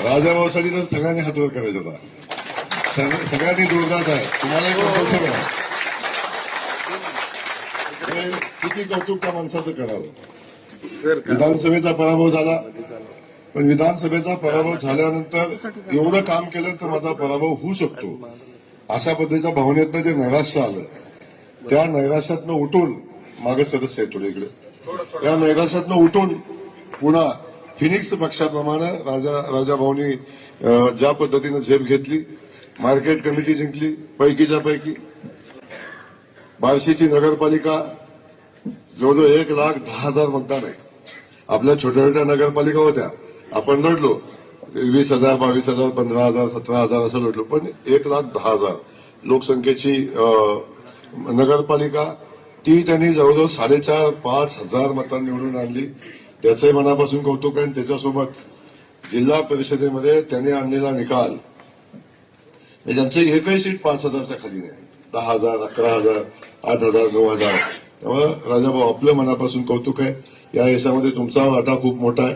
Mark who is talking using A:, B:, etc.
A: राजाभाऊसाठी तर सगळ्यांनी हात वर करायचा होता. सगळ्यांनी जोरदार आहे. तुम्हाला एक कौतुक आहे. किती कौतुक त्या माणसाचं करावं. विधानसभेचा पराभव झाला, पण विधानसभेचा पराभव झाल्यानंतर एवढं काम केलं तर माझा पराभव होऊ शकतो अशा पद्धतीच्या भावनेतनं जे नैराश्य आलं, त्या नैराश्यातनं उठून मागे सदस्य आहे थोडे इकडे, या नैराश्यातनं उठून पुन्हा फिनिक्स पक्षाप्रमाणे राजाभाऊनी ज्या पद्धतीनं झेप घेतली, मार्केट कमिटी जिंकली पैकीच्या पैकी, बार्शीची नगरपालिका जवळजवळ 1,10,000 मतदान आहे. आपल्या छोट्या छोट्या नगरपालिका होत्या, आपण लढलो 20,000, 22,000, 15,000, 17,000 असं लढलो, पण 1,10,000 लोकसंख्येची नगरपालिका ती त्यांनी जवळजवळ 4,500-5,000 मतांनी निवडून आणली. त्याचंही मनापासून कौतुक आहे. त्याच्यासोबत जिल्हा परिषदेमध्ये त्यांनी आणलेला निकाल, त्यांचं एकही सीट 5,000च्या खाली नाही, 10,000, 11,000, 8,000, 9,000. त्यामुळे राजाभाऊ आपलं मनापासून कौतुक आहे. या यशामध्ये तुमचा वाटा खूप मोठा आहे.